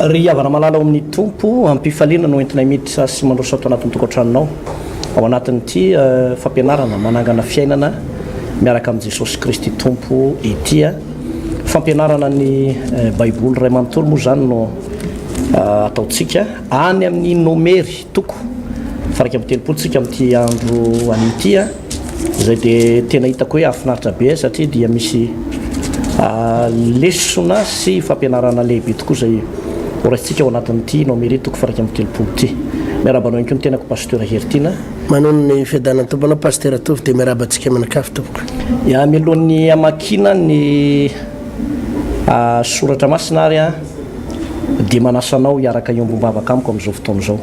ry havana malala ao amin'ny tompo ampifaliana no entina miditra sy mandroso ato anatin'ny tokantranonao ao anatin'ity fampianarana manangana fiainana miaraka amin'i Jesosy Kristy tompo etya fampianarana ny baiboly ray manontolo moa zany no ataotsika any amin'ny nomery toko faraka amin'ny telopolotsika amin'ity andro an'itya zay dia tena hitako hoe afinaritra be satria dia misy lesona sy fampianarana lehibe tokoa zay oraitsika ao anatin'ity nomery toko faraka amin'ny telopolo ty miarabanao ihany koa ny tenako pasteur Heritina manono ny fiadanany tompo anao pasteur Tovy dia miarabantsika manakafy tompoko ya mialohan'ny amakina ny soratra masina ary dia manasanao hiaraka iombom-bavaka amiko amin'izao fotoana izao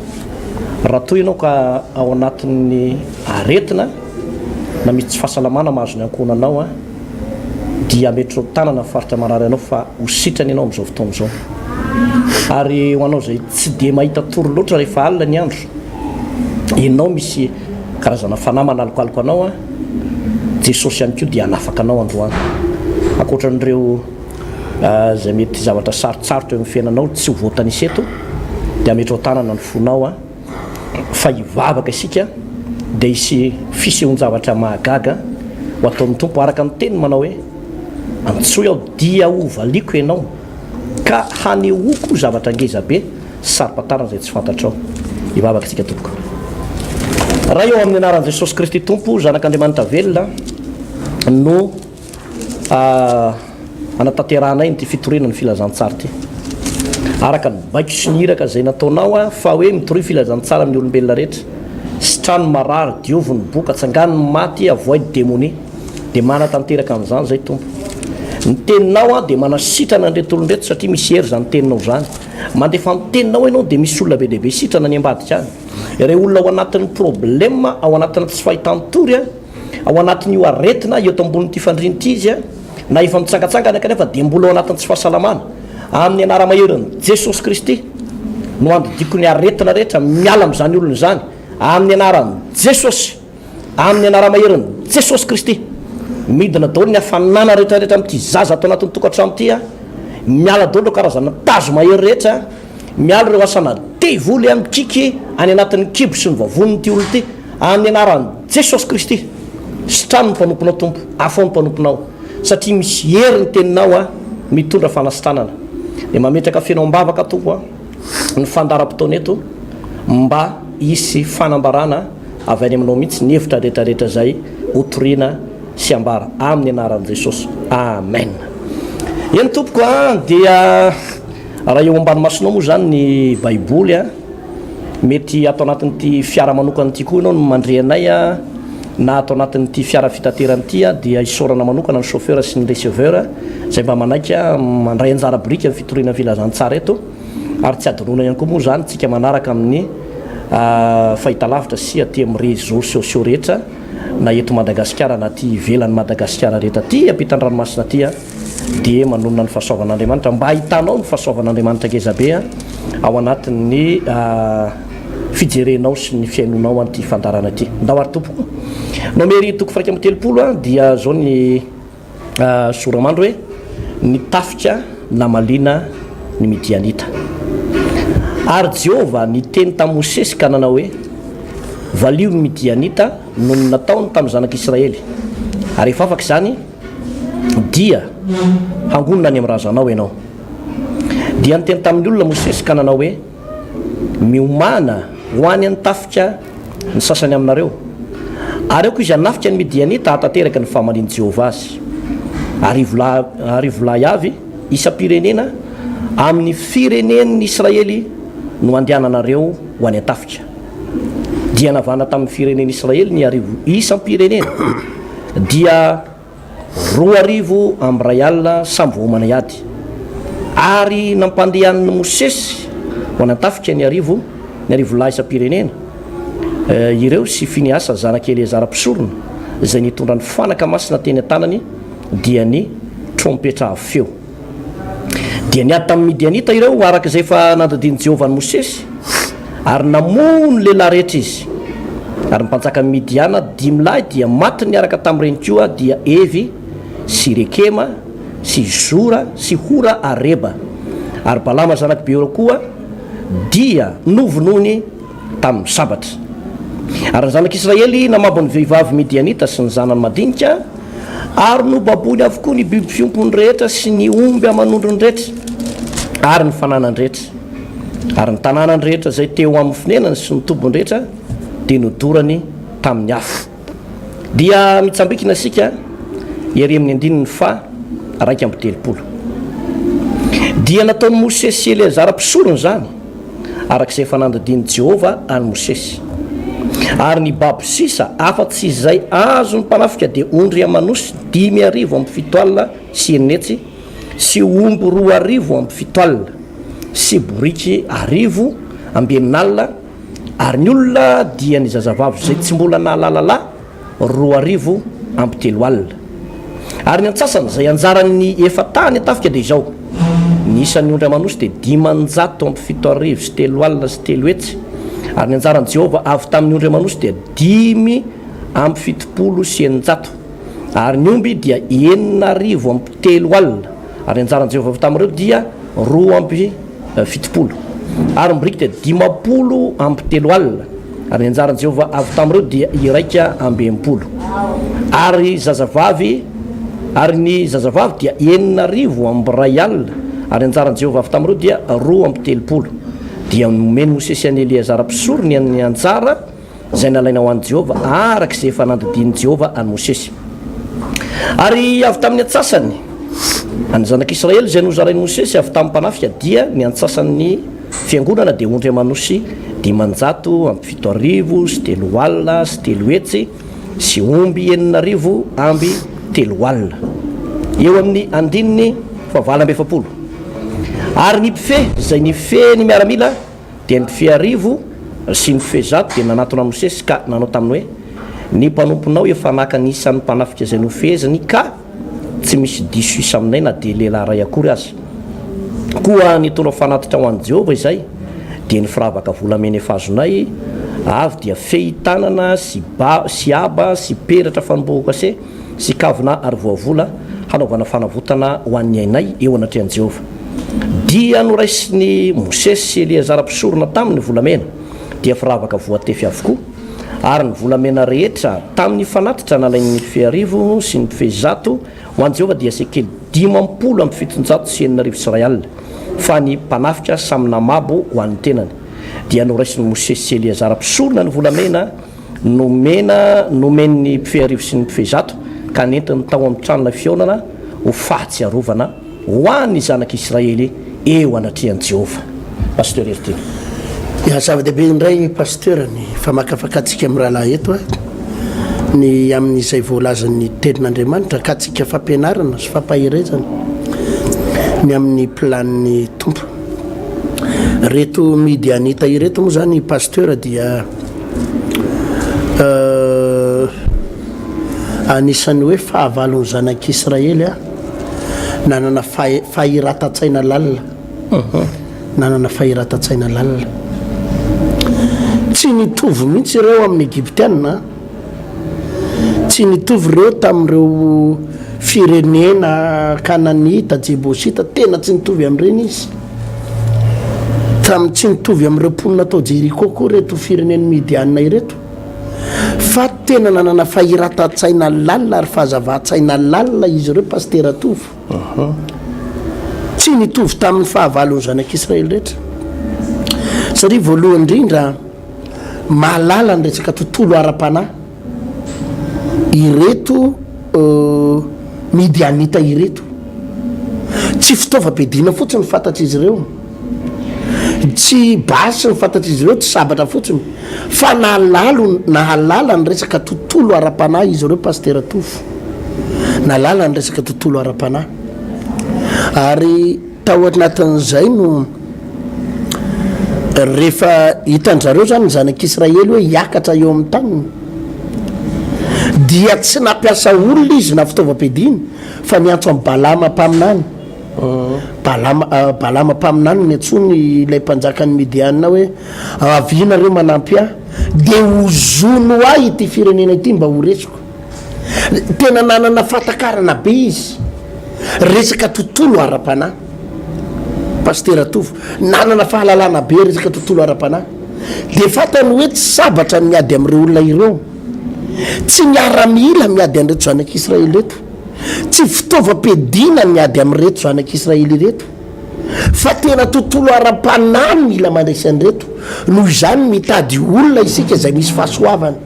raha toy ianao ka ao anatin'ny aretina na misy tsy fahasalamana mahazo ny ankonanao dia metro tanana faritra marary anao fa hositrany ianao amin'izao fotoana izao ary ho anao zay tsy dia mahita tory loatra rehefa alina ny andro ianao misy karazana fanahy manalikoaliko anao Jesosy ihany koa dia hanafaka anao androany akoatran'ireo zay mety zavatra sarotsarotra eo amin'ny fiainanao tsy ho voatanisa eto dia metro tanana ny fonao fa hivavaka isika dia isy fisehon-javatra mahagaga ho ataon'ny tompo araka ny teny manao hoe antsoy aho dia hovaliko ianao ka hanehoako zavatra ngeza be sarim-patarana zay tsy fantatrao hivavaka isika tompoko raha eo amin'ny anaran'i Jesosy Kristy tompo zanak'Andriamanitra velona no anatanteranay ny ty fitorinany filazantsara ty araka ny baiko sy ny iraka zay nataonao fa hoe mitory filazantsara amin'ny olombelona rehetra sitrano marary diovy ny boka tsangany maty avoay démonie dia manatanteraka amin'izany zay tompo ny teninao dia manasitrana nretolondreto satria misy hery zany teninao zany mandefa miteninao ianao dia misy olona be dehibe sitrana ny ambadika any ireo olona ao anatin'ny problema ao anatin'ny tsy fahitantory ao anatin'io aretina eo to ambon'ity fandrinity izy na efa mitsangatsangana kanefa dia mbola ao anatin'ny tsy fahasalamana amin'ny anara-maherin'i Jesosy Kristy no andodiko ny aretina rehetra miala amin'izany olona zany amin'ny anaran'i Jesosy amin'ny anara-maherin'i Jesosy Kristy midina daholo ny hafanana rehetrarehetra amin'ity zaza ato anatin'ny tokantrano ity miala daholo reo karazana tazo mahery rehetra miala ireo asana devoly mikiky any anatin'ny kibo sy ny vavononyity olo ity amin'ny anaran'i Jesosy Kristy sitrano ny mpanomponao tompo afao ny mpanomponao satria misy hery ny teninao mitondra fanasitranana dia mametraka fianao mbavaka tompo ny fandaram-potoana eto mba isy fanambarana avy any aminao mihitsy ny hevitra rehetrarehetra zay hotoriana sy ambara amin'ny anaran'i Jesosy amen eny tompoko dia raha eo ambany masonao moa zany ny baiboly mety atao anatin'ity fiara manokana ity koa ianao no mandreanay na atao anatin'ity fiara fitateranyity dia isorana manokana ny chauffeur sy ny receveur zay mba manaika mandray anjara brika ny fitoriana filazantsara eto ary tsy adonona ihany koa moa zany tsika manaraka amin'ny fahitalavitra sy aty amin'ny réseaux sociaux rehetra na eto Madagasikara na ty ivelan'ny Madagasikara rehetra ty ampitan'ny ranomasina ty dia manonona ny fahasoavan'Andriamanitra mba ahitanao ny fahasoavan'Andriamanitra ngezabe ao anatin'ny fijerenao sy ny fiainonao an'ity fandarana ity ndao ary tompoko nomery toko faraka amin'ny telopolo dia zao ny soramandro hoe ny tafika namalina ny Midianita ary Jehova ny teny tamin'ny Mosesy ka nanao hoe valio ny Midianita no nataony tamin'ny zanak'Israely ary efa afaka izany dia hangonona any amin'ny razanao ianao dia ny teny tamin'ny olona Mosesy ka nanao hoe miomana ho any any tafika ny sasany aminareo ary eo koa izy hanafika ny Midianita hatateraka ny fahamalian'i Jehova azy ary volahy avy isam-pirenena amin'ny firenen'ny Israely no andehananareo ho any an-tafika dia navana tamin'ny firenen'ny Israely ny arivo isam-pirenena dia 2,000 amin'ny ray alina samby homana iady ary nampandehan'ny Mosesy ho any an-tafika ny arivo lahy isam-pirenena ireo sy Finiasa zanak'i Eleazara mpisorona zay nitondra ny fanaka masina teny an-tanany dia ny trompetra feo dia niady tamin'ny Midianita ireo araka izay fa nandadiny Jehova ny Mosesy ary namono lehilahy rehetra izy ary mpanjaka Midiana 10 lahy dia maty niaraka tamin'ireny koa dia Evy sy Rekema sy Zora sy Hora Areba ary balama zanaky beora koa dia novonoiny tamin'ny sabatra ary ny zanak'israely namabony vehivavy midianita sy ny zanany madinika ary no baboly avokoa ny biby fiompony rehetra sy ny omby amanondrony rehetra ary ny fananany rehetra ary ny tanànany rehetra zay teo amin'ny finenany sy ny tombony rehetra dia nodorany tamin'ny afo dia mitsambikina asika ery amin'ny andininy fa raiky amby telopolo dia nataony mosesy sy eleazara mpisorony zany arak'izay fanandadiny Jehova any Mosesy ary ny baby sisa afa-tsy izay azo ny mpanafika dia ondry amanosy 5,7 sy enetsy sy omby 2,7 sy boriky 10,9 ary ny olona dia ny zazavavy zay tsy mbola nahalalala 2,3 ary ny antsasany zay anjarany efa tany atafika dia izao ny isan'ny ondry amanosy dia 5,7 sy 3 sy 3 hetsy ary ny anjarany Jehova avy tamin'ny ondry amanosy dia 5,70 sy 900 ary ny omby dia 9,3 ary anjarany Jehova avy tamin'ireo dia 2,70 ary miboriky dia 10,3 ary ny anjarany Jehova avy tamin'ireo dia 1,90 ary ny zazavavy dia 9,1 ary anjarany Jehova avy tamin'ireo dia 2,30 dia nomeny Mosesy any Eleazara mpisorony ny anjara zay nalaina ho an'i Jehova arak'izay efa nandadiny Jehova any Mosesy ary avy tamin'ny antsasany any zanak'Israely zay nozarainy Mosesy avy tamin'ny mpanafika dia ny antsasan'ny fiangonana dia ondry amanosy 5,7 sy 3 sy 3 hetsy sy omby 9,3 eo amin'ny andininy 7 ary ny mpife zay ny fe ny miaramila dia ny mpife 10 sy ny mpife 100 dia nanatona Mosesy ka nanao taminy hoe ny mpanomponao efa naka ny isan'ny mpanafika zay nofezany ka tsy misy diso isa aminay na dia lehilahy ray akory azy koa nitondra fanatitra ho an'i Jehova izay dia ny firavaka volamena efa azonay avy dia fehitanana sy aba sy peratra fanombohokase sy kavina ary voavola hanaovana fanavotana ho an'ny ainay eo anatrehan'i Jehova dia noraisiny Mosesy sy Eleazara mpisorona tamin'ny volamena dia firavaka voatefy avokoa ary ny volamena rehetra tamin'ny fanatitra nalain'ny mpife 10 sy ny mpife 100 ho an'i Jehova dia sekely 50,700 sy 700 sy 1 fa ny mpanafika samy namabo ho an'ny tenany dia noraisiny Mosesy sy Eleazara mpisorona ny volamena nomen'ny mpife 10 sy ny mpife 100 ka nentiny tao amin'ny tranona fionana ho fahatsiarovana ho an'ny zanak'Israely eo anatrehan'i Jehova. Pasteur Ertiny. Zava-dehibe indray pasteur ny famakafakatsika amin'ny rahalahy eto ny amin'izay voalazan'ny tenin'Andriamanitra katsika fampianarana sy fampahirezana ny amin'ny planiny tompo reto midianita ireto moa zany pasteur dia anisan'ny hoe fahavalony zanak'Israely nanana fahiratatsaina lalina nanana fahiratatsaina lalina tsy nitovy mihitsy ireo amin'ny Egyptiana tsy nitovy ireo tamin'ireo firenena Kananita Jebosita tena tsy nitovy amin'ireny izy tsy nitovy amin'ireo mponina tao Jeriko koa reto fireneny Midianina ireto fa tena nanana fahiratatsaina lalina ary fahazava-tsaina lalina izy ireo pasteur atovy tsy nitovy tamin'ny fahavalony zanak'Israely rehetra satria voalohany indrindra mahalala ny resaka tontolo ara-panahy ireto Midianita ireto tsy fitaovam-piadiana fotsiny fantatry izy ireo tsy basy ny fantatry izy ireo tsy sabatra fotsiny fa nahalala ny resaka tontolo ara-panahy izy ireo pasteur atovy nahalala ny resaka tontolo ara-panahy ary tao anatin'izay no rehefa hitan'zareo zany ny zanak'Israely hoe hiakatra eo amin'ny taniny dia tsy nampiasa olona izy na fitaovam-piadiana fa niantso amin'ny Balama mpaminany Balama mpaminany ny antsony ilay mpanjakan'ny Midianina hoe avianareo manampy dia hozono ahy ity firenena ity mba ho resiko tena nanana fatakarana be izy resaka tontolo ara-panahy pastera tovy nanana fahalalana be resaka tontolo ara-panahy de fatany hoe tsy sabatra miady am'ireo olona ireo tsy miara-mila miady an'reto zanak'israely reto tsy fitaovam-piadina miady am'reto zanak'israely reto fa tena tontolo ara-panahy mila mandraisan'reto noho izany mitady olona isika izay misy fahasoavana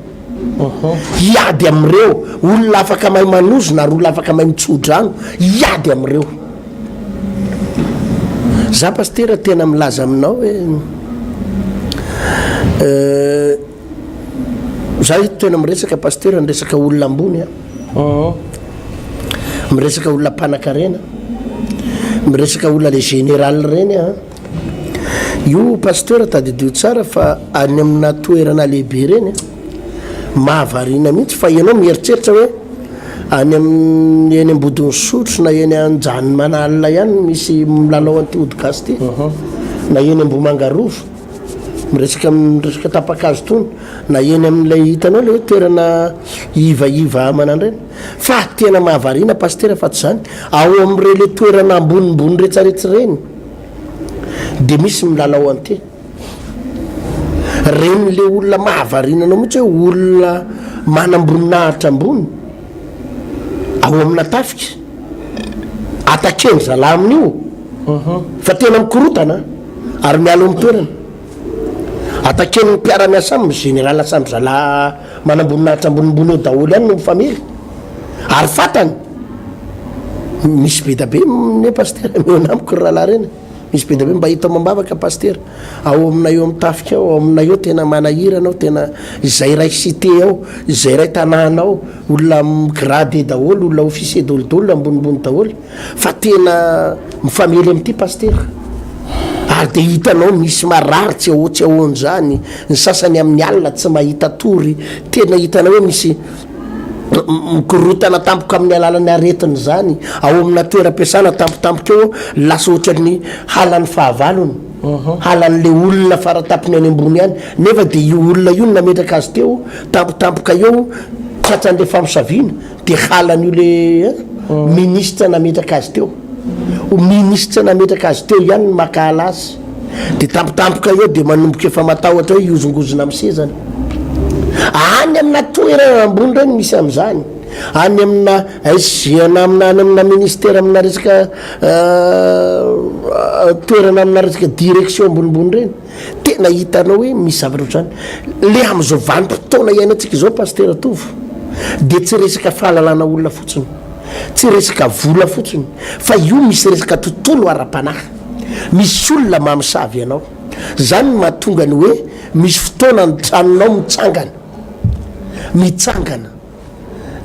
iady am'ireo olona afaka mahay manozona ary olona afaka mahay mitsodrano iady am'ireo za pastera tena milaza aminao hoe za tena miresaka pastera niresaka olona ambony miresaka olona mpanakarena miresaka olona le général reny io pastera tadidio tsara fa any amina toerana lehibe reny mahavarina mihitsy fa ianao mieritreritra hoe any eny ambodiny sotro na eny anjany manalina ihany misy milalao an'ity odigasy ty na eny ambomangarovo miresaka tapakazo tony na eny amin'ilay hitanao le toerana ivaiva manandreny fa tena mahavarina pastera fa tsy zany ao am'ire le toerana ambonimbony retsaretra reny de misy milalao an'ity reny le olona mahavarinanao mihitsy hoe olona manamboninahitra ambony ao amina tafika atakeny zala amin'io fa tena mikorotana ary mialo amin'ny toerana atakeny mpiara-miasa aminy général samby zala manamboninahitra ambonimbony eo daholo ihany no mifamily ary fatany misy be da be ne pastera mionamiko rahalahy reny misy be da be mba hita mambavaka pastera ao amina eo amin'ny tafika ao amina eo tena manahirana ao tena izay ray cité ao izay ray tanànao olona grade daholo olona officier dolodolo ambonimbony daholo fa tena mifamily amin'ity pastera ary de hitanao misy mararitsy ohatsy ahoan'zany ny sasany amin'ny alina tsy mahita tory tena hitanao hoe misy mikorotana tampoka amin'ny alalany aretiny zany ao amina toeram-piasana tampotampoka eo lasa ohatrany halan'ny fahavalony halan'le olona faratapony any ambony any nefa de io olona io nametraka azy teo tampotampoka eo tratran'le famosaviana de halan'io le ministra nametraka azy teo ministra nametraka azy teo ihany makahala azy de tampotampoka eo de manomboka efa matahotra hoe iozongozona am'sezany any amina toerana ambony reny misy am'zany any amina aisiana amina ministera amina resaka toerana amina resaka direction ambonimbony reny tena hitanao hoe misy zavatra ohatrany le am'izao vanim-potoana iainantsika izao pastera tovo de tsy resaka fahalalana olona fotsiny tsy resaka vola fotsiny fa io misy resaka tontolo ara-panahy misy olona mamosavy ianao zany mahatonga ny hoe misy fotoana ny tranonao mitsangana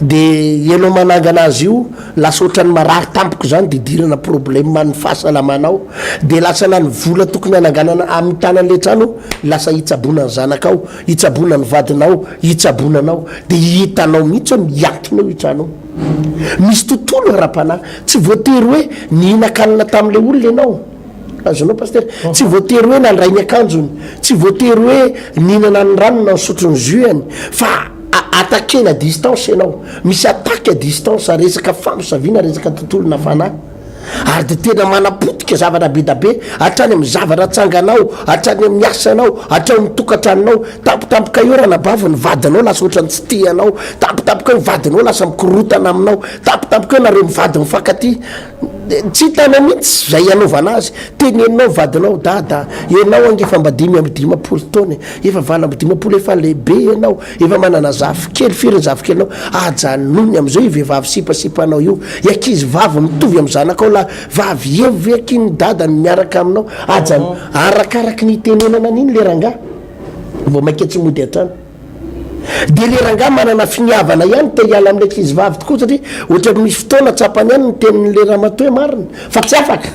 de ianao manangana azy io lasa ohatrany marary tampoko zany de dirana problème man'ny fahasalamanao de lasa na ny vola tokony ananganana amin'ny tanan'le trano lasa hitsabona ny zanakao hitsabona ny vadinao hitsabonanao de hitanao mihitsy hoe miantona io itranao misy tontolo ara-panahy tsy voatery hoe nihinakanina tam'le olona ianao azonao pastera tsy voatery hoe nandray ny akanjony tsy voatery hoe nihinana ny ranona ny sotrony juany fa atakena à distance ianao misy ataky à distance resaka famosaviana resaka tontolona fanahy ary de tena manapotika zavatra be da be hatrany amin'ny zavatra tsanganao hatrany amin'ny asanao hatrany mitokantranonao tampotampoka eo raha nabavo ny vadinao lasa ohatrany tsy tianao tampotampoka eo vadinao lasa mikorotana aminao tampotampoka eo nareo mivady mifankaty tsy hitana mihitsy zay anaovana azy tenenao vadinao dada ianao angefa mba 5 taona efa 5 efa lehibe ianao efa manana zafy kely firy ny zafy kelynao ajanony am'izao io vehivavy sipasipanao io iakizy vavy mitovy amy zanakao la vavy evy akiny dada ny miaraka aminao ajany arakaraky ny tenenana an'iny le rangah vao maiketsy mody atrano de le rangah manana finiavana ihany te hiala am'le kizy vavy tokoa satria ohatra misy fotoana tsapany ihany ny tenin'le ramatoe marina fa tsy afaka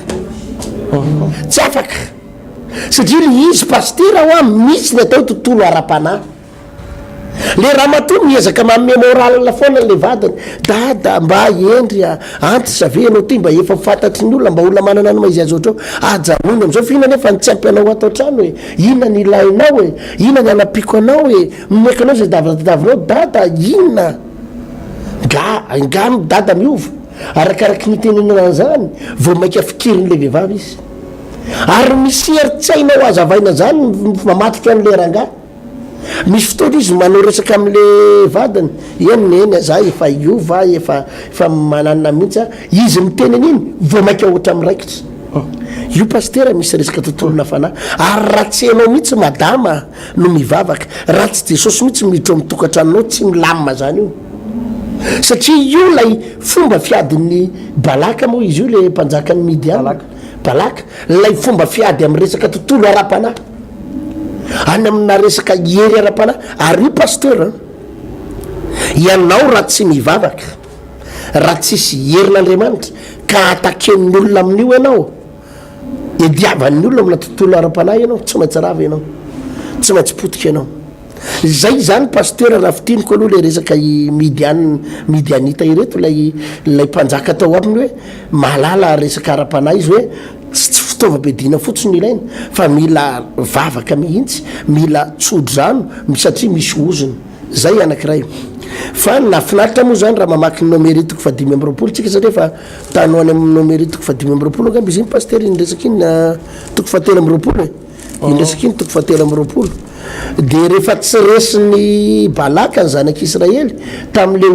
satria le izy pastera hoa misy ny atao tontolo ara-panahy le ramatoa miezaka manome moral foana le vadiny dada mba endry anty savy anao ty mba efa fantatry ny olona mba olona manana any maizy azy ohatrao ajanony am'izao fihina nefa ny tsy ampyanao atao trano hoe inona ny ilainao hoe inona ny anapiko anao hoe mimeka anao zay davinao dada inona nga dada miova arakaraky ny tenenana zany vao maika fikirin'le vehivavy izy ary misy eritsaina ho azavaina zany mamatika an'le ranga misy fotoana izy manao resaka am'le vadiny eneny za efa iova efa mananina mihitsy izy miteny an'iny vo maika ohatra am'raikitra io pastera misy resaka tontolona fanahy ary raha tsy hainao mihitsy madama no mivavaka raha tsy jesosy mihitsy miditra mitokatranonao tsy milamina zany io satria io lay fomba fiadin'ny balaka moa izy io le mpanjakany midiana balaka lay fomba fiady amin'ny resaka tontolo ara-panahy any amina resaka hery ara-panahy ary io pasteur ianao raha tsy mivavaka raha tsisy herin'andriamanitra ka ataken'ny olona amin'io ianao ediavan'ny olona amina tontolo ara-panahy ianao tsy maintsy rava ianao tsy maintsy potika ianao zay zany pasteur raha fitiniko aloha le resaka midianita ireto lay mpanjaka atao aminy hoe malala resaka ara-panahy izy hoe tsy fitaova-bedina fotsiny ilaina fa mila vavaka mihitsy mila tsodro zano satria misy ozony zay anankiray fa nafinaritra moa zany raha mamaky ny nomeritiko fa 5 tsika satria fa tanao any amin'ny nomeritiko fa 5 angamby izy iny pasteur iny resaka iny toko fa 7 iny resaka iny toko fa 7 de rehefa tsy resiny balaka ny zanak'Israely tam'le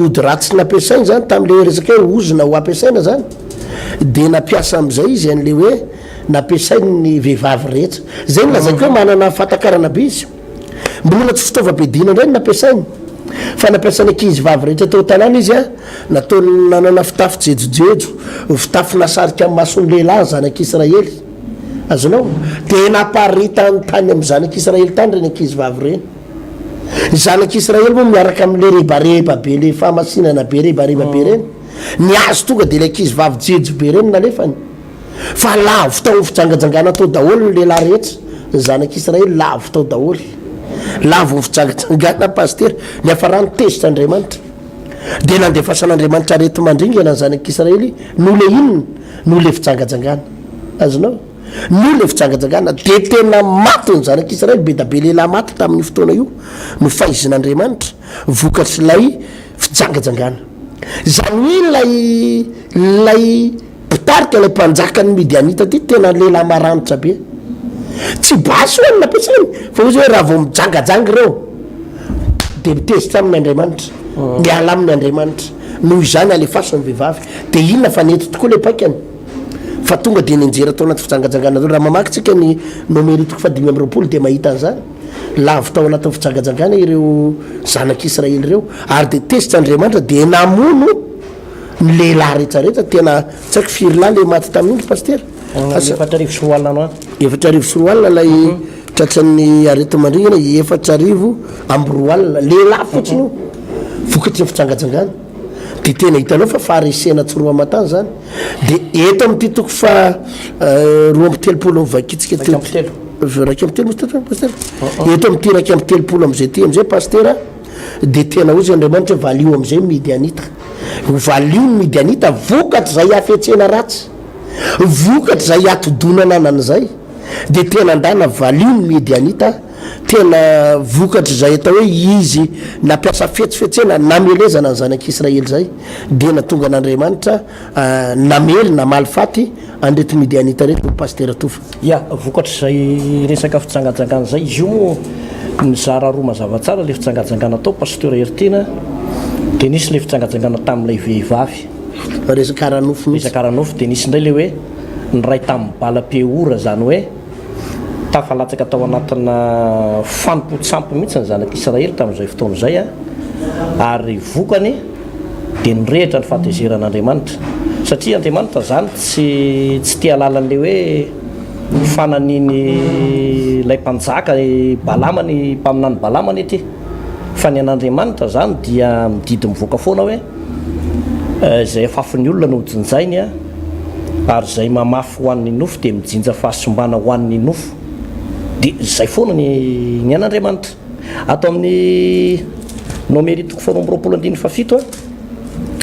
ody ratsiny nampiasainy zany tam'le resaka hoe ozona ho ampiasaina zany de nampiasa am'izay izy an'le hoe nampiasainy ny vehivavy rehetra zay nolazaiko hoe manana fatakarana be izy mbola tsy fitaova-bedina indray nampiasainy fa nampiasany ankizy vavy rehetra tao tanàna izy natao nanana fitafy jejojejo fitafy nasarika amin'ny mason'ny lehilahy zanak'Israely azonao de naparitany tany amin'ny zanak'Israely tany reny ankizy vavy reny zanak'Israely moa miaraka am'le rebareba be le fahamasinana be rebareba be reny ny azo tonga de le ankizy vavy jejo be reny nalefany fa lavo tao fijangajangana tao daholo ny lehilahy rehetra zanak'Israely lavo tao daholo lavo fijangajangana pasteur ny afarany tezitra Andriamanitra de nandefasan'Andriamanitra arety mandringa na zanak'Israely no le inona no le fijangajangana azonao no le fijangajangana de tena maty ny zanak'Israely be da be lehilahy maty tamin'ny fotoana io no faizin'Andriamanitra vokatry lay fijangajangana zany lay pitarika lay mpanjakany midianita ty tena lehilahy maranitra be tsy basy hoany nampiasainy fa ozy hoe raha vao mijangajanga reo de mitezitra amin'ny Andriamanitra miala amin'ny Andriamanitra noho izany alefasiny vehivavy de inona fa nety tokoa le paikany fa tonga de ninjera tao anaty fijangajangana raha mamaky tsika ny nomeritiko fa 5 de mahita an'izany lavo tao anatin'ny fijangajangana ireo zanak'Israely reo ary de tezitra Andriamanitra de namono ny lehilahy rehetrarehetra tena tsy haiko firy lahy le maty tamin'iny pasteur efatra arivo sy roa alina no efatra arivo sy roa alina lay tratran'ny arety mandringana efatra arivo amby roa alina lehilahy fotsiny io vokatry ny fijangajangana de tena hitanao fa faharesena tsy roa amatany zany de eto am'ty toko fa 2 vakitsika Raika amby telo. Raika amby telo pasteur eto am'ty raika amby 3 am'izay ty am'izay pasteur de tena ozy Andriamanitra valio am'izay midianita valio ny midianita vokatry zay afetsena ratsy vokatry zay atodonana anan'izay de tena andana valio ny midianita tena vokatry zay atao hoe izy nampiasa fetsifetsena namelezana ny zanak'Israely zay de natonga an'Andriamanitra namely namaly faty andrety midianita reto pasteur Tofa ia vokatry zay resaka fijangajangana zay izy io moa mizara roa mazava tsara le fijangajangana tao pasteur Ertina de nisy le fijangajangana tam'ilay vehivavy resaka ranofo resaka ranofo de nisy indray le hoe ny ray tamin'ny bala-peora zany hoe tafalatsaka tao anatina fanompo-tsampy mihitsy ny zanak'Israely tamin'izay fotoana zay ary vokany de nyrehitra ny fahatezeran'Andriamanitra satria Andriamanitra zany tsy tia lalan'le hoe fananiny lay mpanjaka balama ny mpaminany balama nety fa ny an'Andriamanitra zany dia mididy mivoaka foana hoe zay afafin'ny olona no jinjainy ary zay mamafy ho an'ny nofo de mijinja fahasombana ho an'ny nofo de zay foana ny an'Andriamanitra atao amin'ny nomeritiko fa 27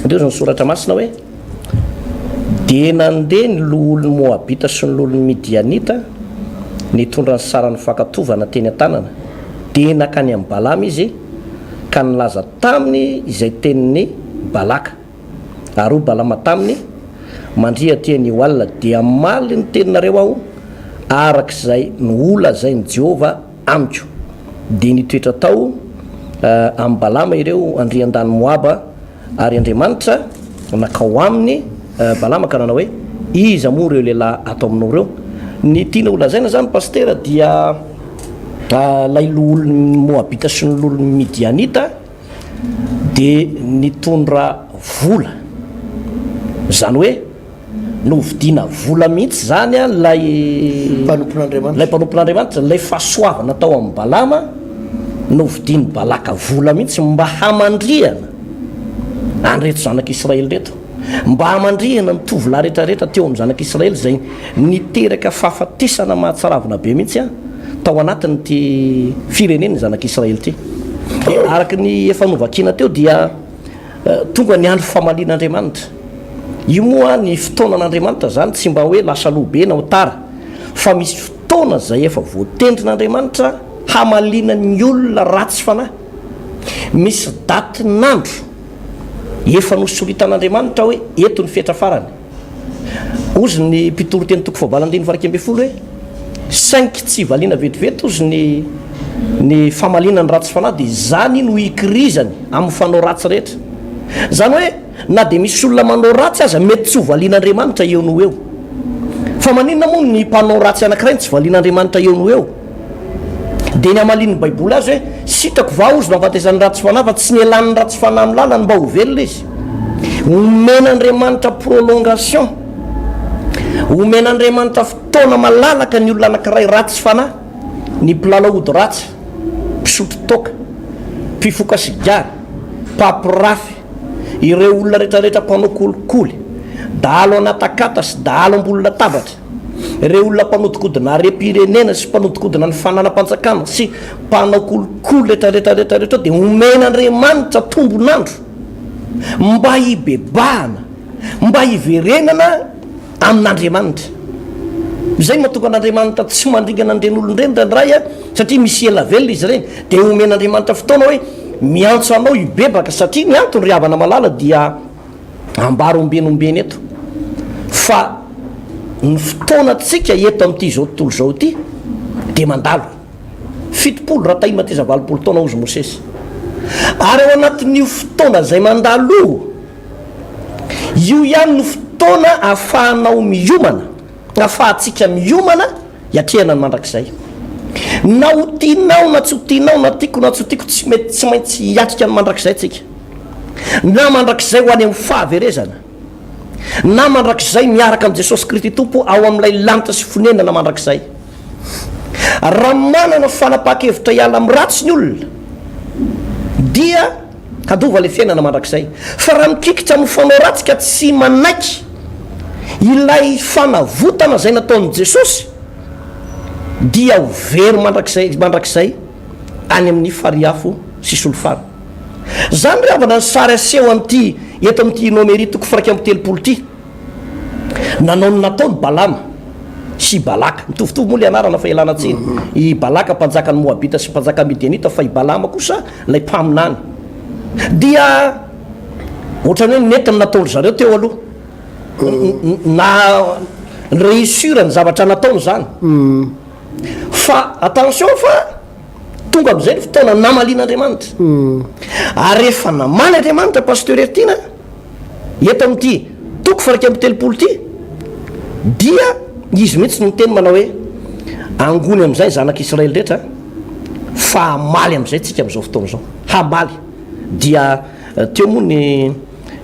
de zany soratra masina hoe de nandeha ny loholony Moabita sy ny loholony Midianita nitondra ny sarany fakatovana teny an-tanana de nakany amin'ny Balama izy ka nilaza taminy izay tenin'ny Balaka ary Balama taminy mandria teny oalina dia maly ny teninareo aho arak'izay ny ola zay ny Jehova amiko dia nitoetra tao amin'ny Balama ireo andrian-dany Moaba ary Andriamanitra nakao aminy Balama ka nanao hoe iza moa ireo lehilahy ato aminao ireo. Ny tiana olazaina zany pastera dia lay lolo Moabita sy ny lolo Midianita dia nitondra vola, zany hoe novidiana vola mihitsy zany a lay mpanompon'Andriamanitra lay fahasoavana tao amin'ny Balama novidiany Balaka vola mihitsy mba hamandriana anreto zanak'Israely reto, mba hamandriana mitovolahy rehetrarehetra teo amin'ny zanak'Israely zay niteraka fahafatesana mahatsaravina be mihitsy a tao anatin'ity fireneny zanak'Israely ty. Araka ny efa novakina teo dia tonga ny andro famalian'Andriamanitra. Io moa ny fotoanan'Andriamanitra zany tsy mba hoe lasa lobe na ho tara, fa misy fotoana zay efa voatendrin'Andriamanitra hamaliana ny olona ratsy fanahy. Misy datin'andro efa nosoritan'Andriamanitra hoe eto ny fetra farany. Ozy ny mpitoro teny toko fahavalandiny varika amby folo hoe sainky tsy valiana vetivety ozy ny famaliana ny ratsy fanahy dia zany no ikirizany amin'ny fanao ratsy rehetra. Zany hoe na dia misy olona manao ratsy aza mety tsy ho valian'Andriamanitra eo no eo, fa maninona moa ny mpanao ratsy anankiray tsy valian'Andriamanitra eo no eo. Dia ny amalian'ny baiboly azy hoe sitrako va ozy nampatezan'ny ratsy fanahy fa tsy ny elan'ny ratsy fanahy amin'ny lalany mba ho velona izy. Omen'Andriamanitra prolongation, omen'Andriamanitra fotoana malalaka ny olona anankiray ratsy fanahy, ny mpilalahody ratsy, mpisotro toka, mpifoka sigara, mpapirafy, ireo olona rehetrarehetra mpanao kolikoly, dahalo anatakata sy dahalo ambony latabatra, ireo olona mpanodikodina harem-pirenena sy mpanodikodina ny fananam-panjakana sy mpanao kolikoly rehetrarehetrarehetrarehetra dia omen'Andriamanitra tombon'andro mba hibebahana, mba hiverenana amin'Andriamanitra. Zay mahatonga an'Andriamanitra tsy mandringana an'ireny olon-dreny randray a satria misy ela velona izy ireny, dia omen'Andriamanitra fotoana hoe miantso anao hibebaka satria ny antony ry havana malala dia ambaro ombenombeny eto. Fa ny fotoanantsika eto amin'ity zao tontolo zao ity dia mandalo 70 raha tahiny mateza 20 taona ozy Mosesy. Ary ao anatin'io fotoana zay mandalo io ihany no fotoana ahafahanao miomana, ahafahantsika miomana hiatrehana ny mandrakizay. Na ho tianao na tsy ho tianao, na tiako na tsy ho tiako, tsy maintsy hiatrika ny mandrakizay tsika. Na mandrakizay ho any amin'ny fahaverezana, na mandrakizay miaraka amin'ny Jesosy Kristy Tompo ao amin'ilay lanitra sy fonenana mandrakizay. Raha manana fanapaha-kevitra hiala amin'ny ratsy ny olona dia kadova le fiainana mandrakizay. Fa raha mikikitra amin'ny fanao ratsy ka tsy manaiky ilay fanavotana zay nataon'i Jesosy dia ho very mandrakizay any amin'ny fariafo sy solofara. Zany re avana ny sary aseho an'ity eto amin'ity Nomery toko faraka amin'ny 30 ity, nanao ny nataony Balama sy Balaka, mitovitovy moa le anarana fa ialana tsiny. I Balaka mpanjaka ny Moabita sy mpanjaka Midianita, fa i Balama kosa lay mpaminany. Dia ohatrany hoe nentiny nataony zareo teo aloha na réussir ny zavatra nataony zany. Fa attention, fa tonga amin'izay ny fotoana namalian'Andriamanitra. Ary rehefa namaly Andriamanitra pasteur Ertina eto amin'ity toko faraka amin'ny 30 ity dia izy mihitsy no teny manao hoe angony amin'izay zanak'Israely rehetra fa hamaly amin'izay tsika amin'izao fotoana izao, hamaly. Dia teo moa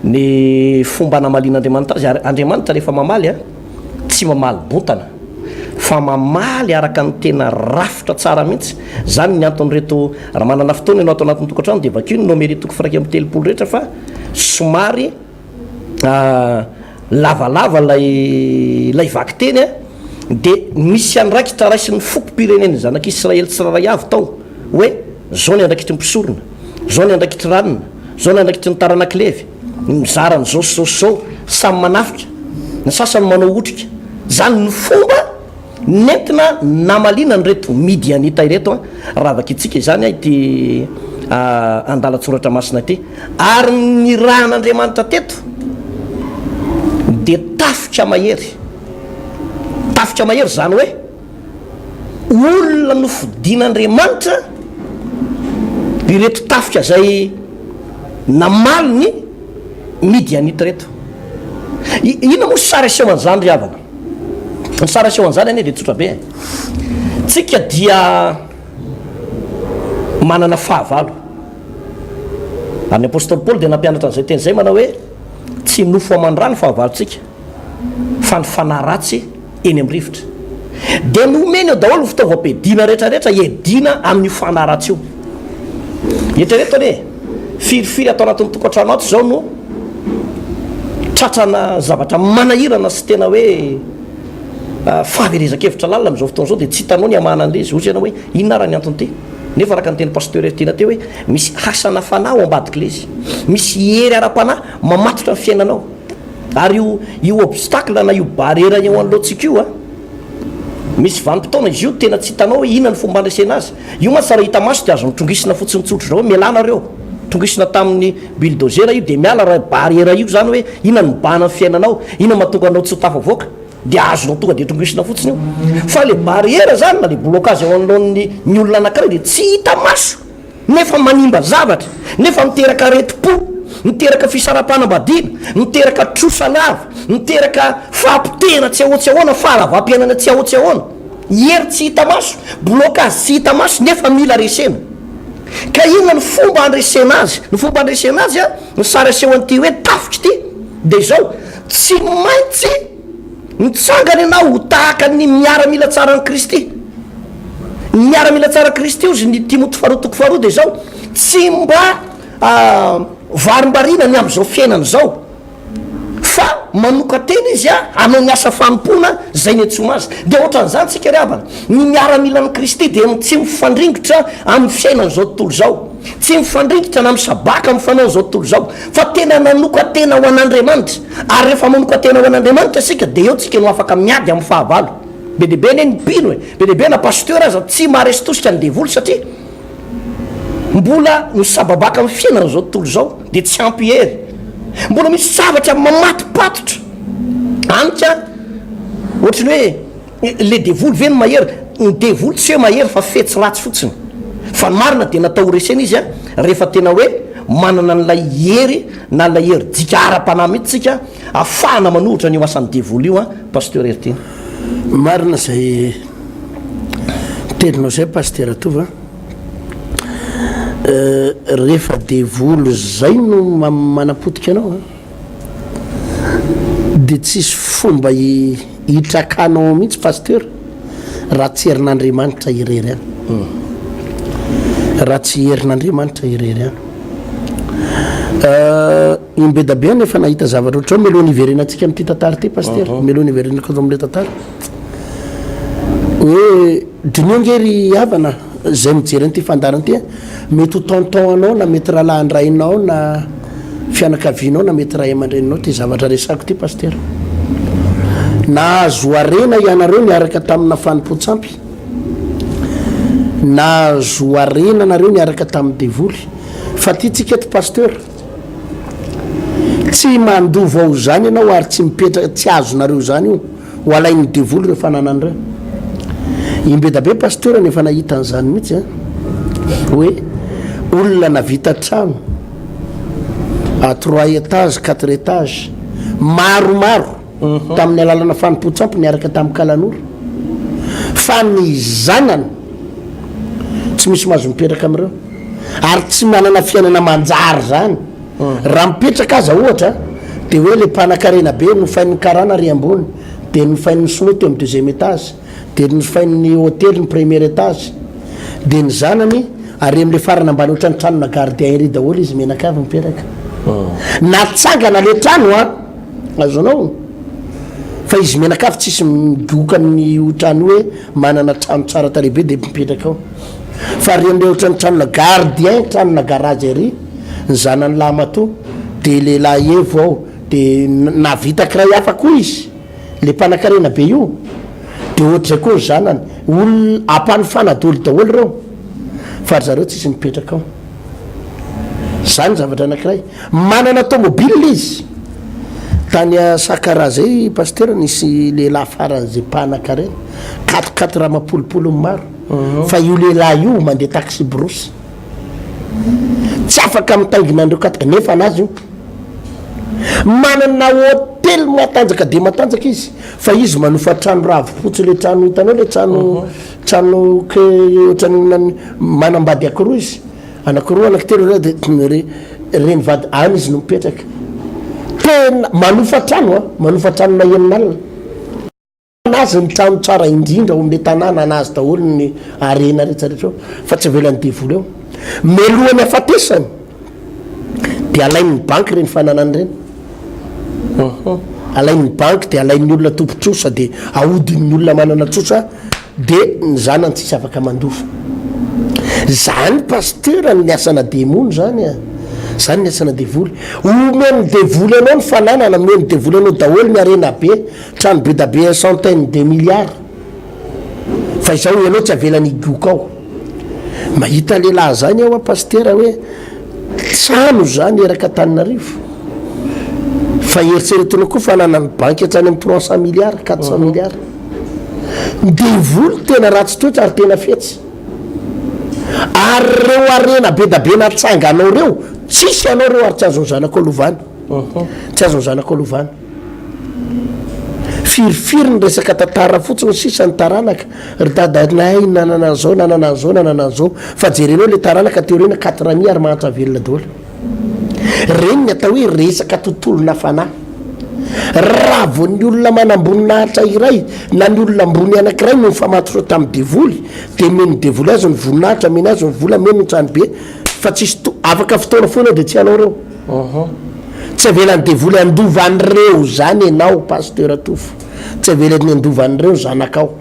ny fomba namalian'Andriamanitra azy. Ary Andriamanitra rehefa mamaly tsy mamaly bontana fa mamaly araka ny tena rafitra tsara mihitsy. Zany ny anton'reto raha manana fotoana ianao ato anatin'ny tokantrano dia vakio ny Nomery toko faraka amin'ny 30 rehetra fa somary lavalava lay vaky teny dia misy andraikitra raisy ny foko-pireneny zanak'Israely tsiraray avy tao hoe zao ny andraikitry ny mpisorona, zao ny andraikitry ranona, zao ny andraikitry ny taranakilevy, mizarany zao sy zao sy zao, samy manafitra, ny sasany manao otrika. Zany ny fomba nentina namaliana ny reto Midianita ireto raha vakitsika izany ity andalatsoratra masina ity. Ary ny rahan'Andriamanitra teto dia tafika mahery zany hoe olona no fidin'Andriamanitra ireto tafika zay namaliny midianita reto. Ina moa sara aseho an'izany ry havana? Ny sara aseho an'izany anie de tsotra be. Tsika dia manana fahavalo. Ary ny apôstôly Paoly dia nampianatra an'izay teny zay manao hoe tsy nofo aman-drano fahavalontsika fa ny fanahy ratsy eny amin'ny rivotra. Dia nomeny eo daholo ny fitaovam-piadiana rehetrarehetra iadina amin'ny fanahy ratsy io. Eritrereto anie firifiry atao anatin'ny tokantrano ato zao no tratrana zavatra manahirana sy tena hoe fahaverezakevitra lalina amin'izao fotoana zao dia tsy hitanao ny amana an'ilay izy ohatry ianao hoe inona raha ny antony ty. Nefa araka ny teny pasteur eritiana teo hoe misy hasana fanahy ao ambadika ilay izy, misy hery ara-panahy mamatotra ny fiainanao. Ary io obstacle na io barrière eo anoloantsika io misy vanim-potoana izy io tena tsy hitanao hoe inona ny fomba andresena azy. Io ma tsara hita maso dia azo mitrongisina fotsiny tsotro zao hoe mialana reo trongisina tamin'ny bulldozer io dia miala raha barrière io zany hoe inona ny mibahana ny fiainanao, inona mahatonga anao tsy ho tafavoaka dia azonao tonga dia trongisina fotsiny io. Fa le barrière zany na le blocage ao anoloan'ny ny olona anankiray dia tsy hita maso nefa manimba zavatra, nefa miteraka areti-po, miteraka fisarapanam-badina, miteraka trosalava, miteraka fahampitena tsy ahoatsy ahoana, faharavam-piainana tsy ahoatsy ahoana. Hery tsy hita maso, blocage tsy hita maso nefa mila resena. Ka inona ny fomba andresena azy? Ny fomba andresena azy ny sara aseho an'ity hoe tafitra ity dia zao tsy maintsy mitsangana ianao ho tahaka ny miaramila tsara ny Kristy. Ny miaramila tsara Kristy io zy ny Timoty 2:4 dia zao tsy mba varim-barina ny amin'izao fiainana zao fa manoka tena izy anao ny asa fanompona zay ny antsoina azy. Dia ohatran'izany tsika ry havana, ny miaramila ny Kristy dia tsy mifandringitra amin'ny fiainana zao tontolo zao, tsy mifandringitra na amin'ny sabaka amin'ny fanao zao tontolo zao, fa tena nanoka tena ho an'Andriamanitra. Ary rehefa manoka tena ho an'Andriamanitra sika dia eo tsika no afaka miady amin'ny fahavalo. Be dehibe ne nipino e, be dehibe na pasteur aza tsy maharesy tosika ny devoly satria mbola misababaka amin'ny fiainana zao tontolo zao dia tsy ampy hery, mbola misy zavatra mamatipatotra anitra ohatrany hoe le devoly ve ny mahery. Ny devoly tsy hoe mahery fa fetsy ratsy fotsiny, fa marina dia natao ho resena izy rehefa tena hoe manana n'ilay hery na n'ilay hery dika ara-panahy mihitsy tsika ahafahana manohitra ny asan'ny devoly io pasteur Eritiana. Marina zay teninao zay pasteur Tova. Rehefa devoly zay no manapotika anao dia tsisy fomba hitrakanao mihitsy pasteur raha tsy herin'Andriamanitra irery raha tsy herin'Andriamanitra irery imbedabe nefa nahita zavatra ohatrao melohany iverenantsika amin'ity tantara ity pasteur, melohany iverenako amin'ilay tantara hoe diniongery havana zay mijery an'ity fandarana ity mety ho tonton anao na mety rahalahy andrainao na fianakavianao na mety raha aman-dreninao ty zavatra resako ty pasteur. Nahazo arena ianareo niaraka tamina fanompo-tsampy, nahazo arena nareo niaraka tamin'ny devoly, fa ty tsika eto pasteur tsy mandova ao zany ianao ary tsy mipetraka, tsy azonareo zany io ho alain'ny devoly rehefa nanan'ireo. Imbedabe pasteur nefa nahita an'izany mihitsy hoe olona navita trano à 3 étages 4 étages maromaro tamin'ny alalana fanompo-tsampy niaraka tamin'ny kalanora, fa ny zanany tsy misy mahazo mipetraka amin'ireo ary tsy manana fiainana manjary zany. Raha mipetraka aza ohatra dia hoe le mpanan-karena be nofain'ny karana ary ambony, dia nofain'ny sinoa teo amin'ny 2e étage, dia nofain'ny hôtely ny 1er étage, dia ny zanany ary amin'le farana ambany ohatrany tranona gardien ery daholo izy menakavy mipetraka. Natsangana le trano azonao fa izy menakavy tsisy migokany ohatrany hoe manana trano tsara tarehibe dia mipetraka ao, fa ary amin'le ohatrany tranona gardien, tranona garage ery ny zanany lamato dia lehilahy evo ao dia navita kiray hafa koa izy le mpanan-karena be io, dia ohatrizay koa ny zanany olona ampanofanadolo daholo reo fa ry zareo tsisy mipetraka ao. Zany zavatra anankiray. Manana tomobile izy tany sakara zay paster nisy lehilahy faran'zay panaka reny 4 raha mapolipolo maro fa io lehilahy io mandeha taxi brosy tsy afaka mitanginandreo katka nefa anazy io manana hôtely matanjaka de matanjaka izy fa izy manofa trano ravofotsy le trano hitanao le trano ke ohatran'ny manambady akiroa izy anakiroa anankitelo de reny vady any izy no mipetraka tena manofa trano na eninalina anazy ny trano tsara indrindra omle tanàna anazy daholo ny arena rehetrarehetra fa tsy avelany devoly eo melohany afatesany de alain'ny banky reny fananany reny alain'ny banky de alain'ny olona tompotrosa de ahodin'ny olona manana trosa de ny zanany tsisy afaka mandofa zany paster ny asana demony zany zany ny asana devoly omeny devoly anao ny fananana omeny devoly anao daholo ny arena be trano be da be centaine de milliards fa izao ianao tsy avelany igoka ao mahita lehilahy zany ao a paster hoe trano zany eraka Tananarivo fa eritseretinao koa fananany banky hatrany amin'ny 300 milliards 400 milliards devoly tena ratsy toetra ary tena fetsy ary reo arena be da be natsanga anao reo tsisy anao reo ary tsy azony zanako alovany tsy azony zanako alovany firifiry ny resaka tantara fotsiny sisany taranaka ry dadanay nananan'zao fa jerenao le taranaka teo reny 4 mi ary mahantra velona daholo reny ny atao hoe resaka tontolona fanahy raha vo ny olona manamboninahitra iray na ny olona ambony anankiray no mifamatotro tamin'ny devoly de meny devoly azy ny voninahitra meny azy ny vola meny trany be fa tsisy afaka fotoana foana de tsy anao reo tsy avelany devoly andovan'reo zany ianao paster atofo tsy avelany andovan'reo zanakao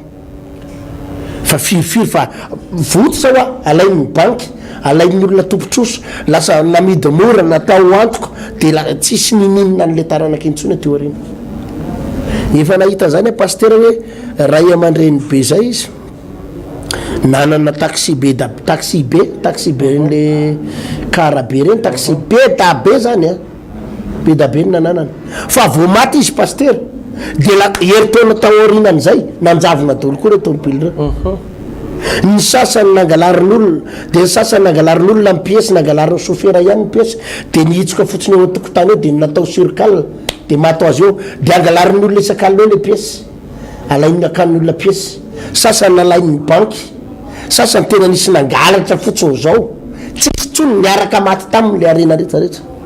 fa firifiry fa voto sao a alain'ny banky alain'ny olona tompotroso lasa namidy mora natao antoko de tsisy nininina n'le taranaka intsony teo areny efa nahita zany a paster hoe raha iamandreny be zay izy nanana taxi be ren'le kara be reny taxi be da be zany a be da be ny nananany fa vo maty izy paster de la heritaona taorinany zay nanjavona daholo koa reo tompily reo ny sasany nangalarin'olona de ny sasany nangalarin'olona ny piesy nangalariny sofera ihany ny piesy de nihitsoka fotsiny eo atokotany eo de natao surcal de mato azy eo de angalarin'olona isakal eo le piesy alainy akan'olona piesy sasany nalain'ny banky sasany tena nisy nangalatra fotsiny zao tsisy tsony niaraka maty tamin'le arena rehetrarehetra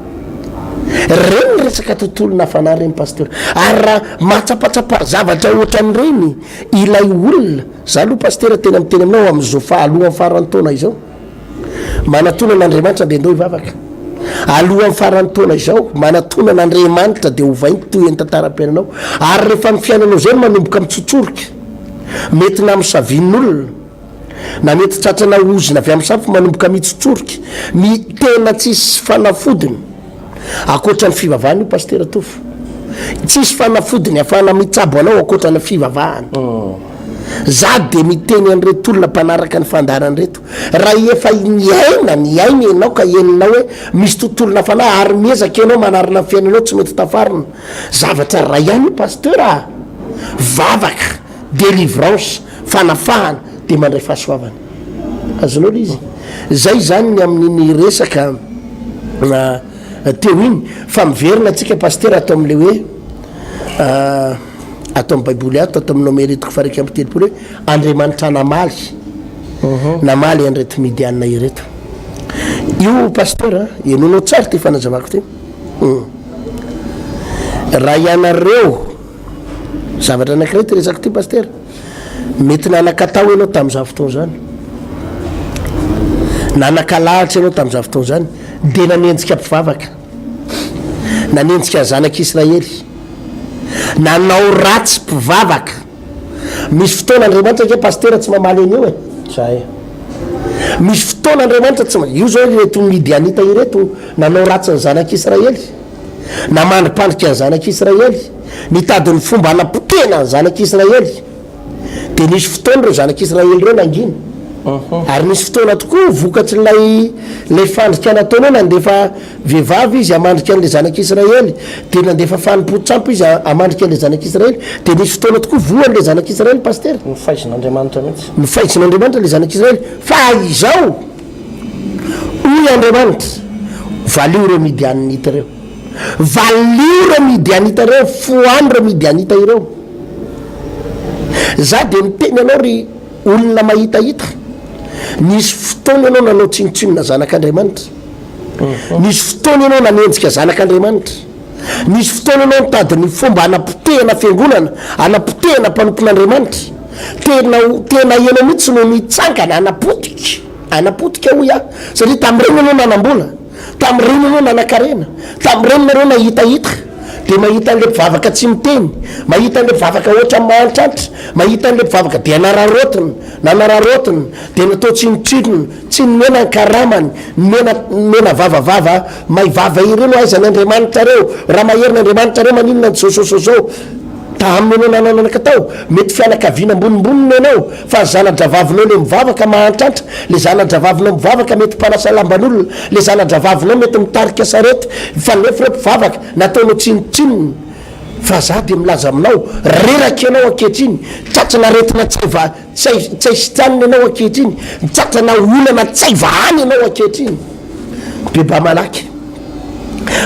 reny resaka tontolona fanahy reny paster ary raha matsapatsapa zavatra ohatran'reny ilay olona za aloha paster tena miteny aminao am'izao alohan'ny farany taona izao manatona n'Andriamanitra de ndao hivavaka alohan'ny farany taona izao manatona n'Andriamanitra de hovainty toy ny tantaram-piainanao ary rehefa ny fiainanao zay manomboka mitsotsorika mety na misavinin'olona na mety tratrana ozina avy amin'ny safy manomboka mitsotsorika tena tsisy fanafodiny akoatra ny fivavahana io paster atofo tsisy fanafodiny afahana mitsabo anao akoatra ny fivavahana za de miteny an'reto olona mpanaraka ny fandarany reto raha efa ny aina ianao ka eninao hoe misy tontolona fanahy ary miezaka ianao manarina fiainanao tsy mety tafarina zavatra ray ihany io paster vavaka délivrance fanafahana de mandray fahasoavana azonao izy zay zany ny amin'iny resaka teo iny fa miverina atsika paster atao am'le hoe atao amin'ny baiboly ato atao amin'ny nomeretiko fa raiky amby telopolo hoe Andriamanitra namaly anreto midianina ireto io paster ianonao tsara ty fanazavako ty raha ianareo zavatra anankiray ty resako ty paster mety nanakatao ianao tamin'izao fotoana zany nanakalahatra ianao tamin'izao fotoana zany de nanenjika mpivavaka nanenjika zanak'Israely nanao ratsy mpivavaka misy fotoana Andriamanitra ke paster tsy mamaly eny eo zay misy fotoana Andriamanitra tsy io zao reto midianita ireto nanao ratsy ny zanak'Israely namandripandrika ny zanak'Israely nitady ny fomba anapotena ny zanak'Israely de nisy fotoana reo zanak'Israely reo nangina ary misy fotoana tokoa vokatry lay fandrika nataonao nandefa vehivavy izy amandrika an'le zanak'israely de nandefa fanimpotitrampo izy amandrika an'le zanak'israely de misy fotoana tokoa voan'le zanak'israely paster nifaisin'andriamanitra mihitsy nifaisin'andriamanitra le zanak'israely fa izao oy andriamanitra valio reo midianita ireo valio reo midianita ireo foany reo midianita ireo za de miteny anao ry olona mahitahita nisy fotoana ianao nanao tsinotsinona zanak'andriamanitra nisy fotoana ianao nanenjika zanak'andriamanitra nisy fotoana ianao nitadiny fomba anapotehana fiangonana anapotehana mpanompon'andriamanitra tena ianao mihitsy no mitsangana anapotika hoy ah satria tamin'ireny anao nanambola tamin'ireny anao nanakarena tamin'ireny nareo nahitahita de mahita an'le mpivavaka tsy miteny mahita an'le mpivavaka ohatra mahantratra mahita an'le mpivavaka de nanararotiny de natao tsinotsinona tsy nomena nkaramany mena vavavava maivava ireny aizan'andriamanitra reo raha maherin'andriamanitra reo maninona ny zao tamin'ny anao nananaka tao mety fianakaviana ambonimboniny anao fa zanadravavonao le mivavaka mahantratra le zanadravavonao mivavaka mety mpanasa lamban'olona le zanadravavonao mety mitarika sarety fa nefa reo mpivavaka nataonao tsinotsinona fa za de milaza aminao reraky anao akehitriny tratrana retina tsaisitaniny anao akehitriny tratrana olana tsaivahany anao akehitriny beba malaky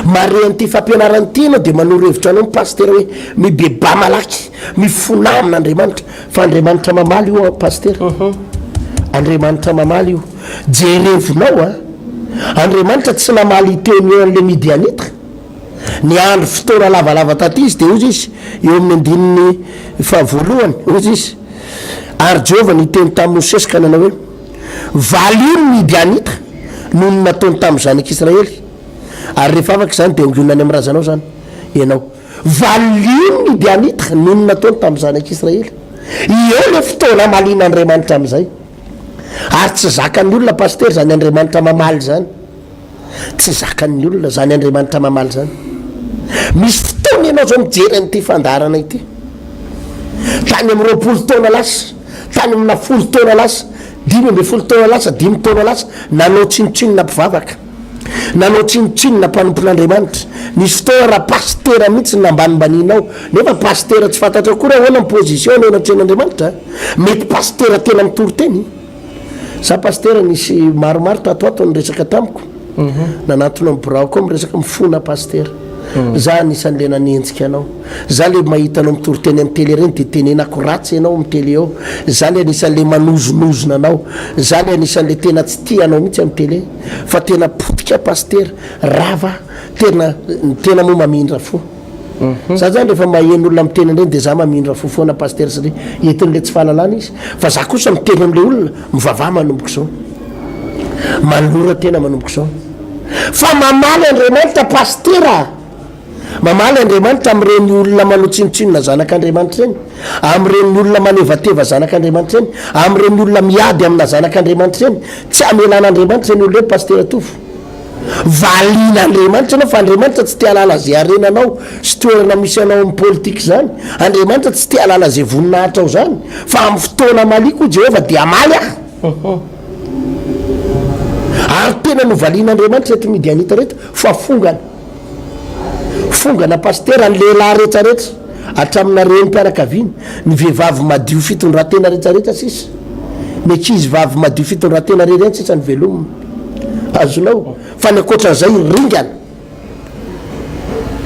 marean'ity fampianaran'ity anao de manoro hevitra anao paster hoe mibeba malaky mifona amin'andriamanitra fa andriamanitra mamaly io paster andriamanitra mamaly io jerevinao a andriamanitra tsy namaly iteny eo an'le midianita ny andro fotoana lavalava taty izy de ozy izy eo amin'ny andininy fahavoalohany ozy izy ary jehova niteny tamin'ny mosesika nanao hoe valio ny midianita noho ny nataony tamin'ny zanak'israely ary rehefa afaka zany de ongonany amin'ny razanao zany ianao valio ny midianita noho ny nataony tamin'ny zanak'israely eo le fotoana malina andriamanitra amin'izay ary tsy zakan'ny olona paster zany andriamanitra mamaly zany tsy zakan'ny olona zany andriamanitra mamaly zany misy fotoana ianao zao mijery an'ity fandarana ity tany amin'ny roapolo taona lasa tany amina folo taona lasa 5 taona lasa 5 taona lasa nanao tsinotsinona mpivavaka nanao tsinotsinona mpanompon'andriamanitra nisy fotoana raha pastera mihitsy nambanimbanianao nefa pastera tsy fantatra koa raha hoana ny position anao anatrehan'andriamanitra mety pastera tena mitory-teny za pastera nisy maromaro tatoato ny resaka tamiko nanatona mibirao koa miresaka mifona pastera za anisan'le nanenjika anao za le mahita anao mitory-teny amin'ny tele reny de tenenako ratsy ianao amin'ny tele ao za le anisan'le manozonozona anao za le anisan'le tena tsy tia anao mihitsy amin'ny tele fa tena potika pastera rava tena moa mamindra fo za zany rehefa maheno olona miteny reny de za mamindra fo foana pastera satria entin'le tsy fahalalana izy fa za kosa miteny am'le olona mivavah manomboko zao manora tena manomboko zao fa mamaly andriamanitra pastera mamaly andriamanitra am'ireny olona manao tsinotsinona zanak'andriamanitra reny am'ireny olona manevateva zanak'andriamanitra reny am'ireny olona miady amina zanak'andriamanitra reny tsy amelan'andriamanitra reny olona hoe pastera tofo valian'andriamanitra anao fa andriamanitra tsy tia alala zay arenanao sy toerana misy anao amin'ny politika zany andriamanitra tsy tia alala zay voninahitra ao zany fa amin'ny fotoana maliko jehova de amaly ary tena no valian'andriamanitra reto midianita reto fa fongana pastera ny lehilahy rehetrarehetra atramina reny mpiarakaviana ny vehivavy madio fitondratena rehetrarehetra sisa mekizy vavy madio fitondratena rereny sisa ny velomina azonao fa ny akoatran'izay ringana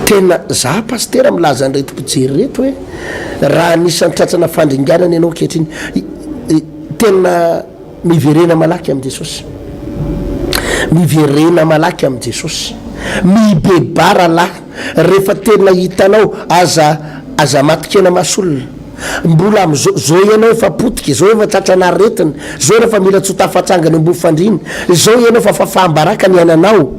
tena za pastera milaza ny retompijery reto hoe raha nisan'ny tratrana fandringanana ianao kehitriny tena miverena malaky amin'i jesosy miverena malaky amin'i jesosy mibebara lahy rehefa tena hitanao aza matikena masolona mbola am'zao ianao efa potika zao efa tratrana aretina zao rehefa mila tsotafatrangany ambo fandrina zao ianao fa fahambaraka ny ananao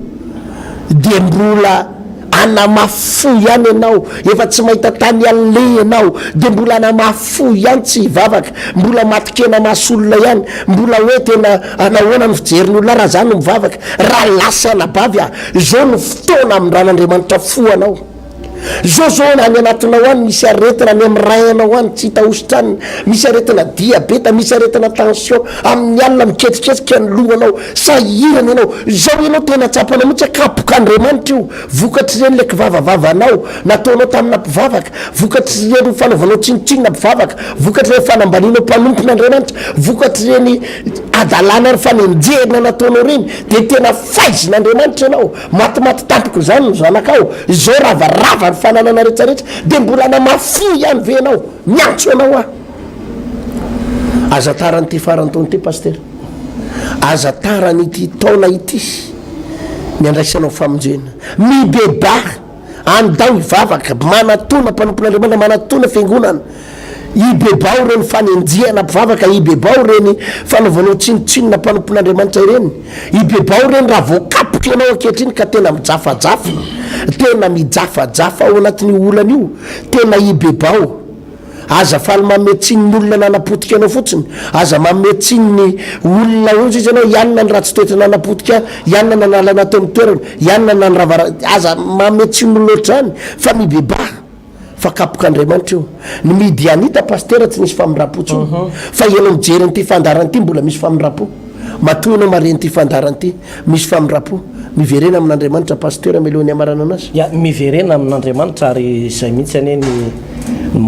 de mbola anamafo ihany ianao efa tsy mahita tany alle ianao de mbola anamafo ihany tsy hivavaka mbola matikena masolona ihany mbola hoe tena anahoana ny fijerin'olona raha zany no mivavaka raha lasa anabavy zao no fotoana amin'ny ran'andriamanitra fo anao zaozao any anatinao any misy aretina any amin'ny rainao any tsy hitaositra any misy aretina diabeta misy aretina tension amin'ny alina miketriketrika ny lohanao sahirana ianao zao ianao tena tsapanao mihitsy akapoka andriamanitra io vokatry reny lek vavavavanao nataonao tamina mpivavaka vokatry reny fanaovanao tsinotsinona mpivavaka vokatry reny fanambaninao mpanompon'andriamanitra vokatry reny adalana ry fanenjehina nataonao reny de tena faizin'andriamanitra ianao matimaty tampoko zany no zanakao zao ravarava ny fananana rehetrarehetra de mbola namafy ihany venao miantso anao aza taranyity farantaony ty paster aza tarany ity taona ity ny andraisanao famonjena mibeba andao ivavaka manatona mpanompon'andriamanitra manatona fiangonana ibebao reny fanenjiana mpivavaka ibebao reny fanaovanao tsinotsinona mpanompon'andriamanitra ireny ibebao reny raha voakapoka ianao akehitriny ka tena mijafajafa tena mijafajafa ao anatin'ny olana io tena ibebao aza faly mametsinny olona nanapotika anao fotsiny aza mametsinny olona ozy izy anao ianina ny raha tsy toetra nanapotika ianina nanalana teo amin'ny toerana ianina nanyravara aza mametsinny olona oatra zany fa mibeba fa kapoka andriamanitra io ny midianita pastera tsy misy famindrapotsy fa ianao mijery ty fandaran'ity mbola misy famindrapo matoa anao marenyty fandaran'ity misy famindrapo miverena amin'andriamanitra pastera milohan'ny amarana anazy miverena amin'andriamanitra ary izay mihitsy ane ny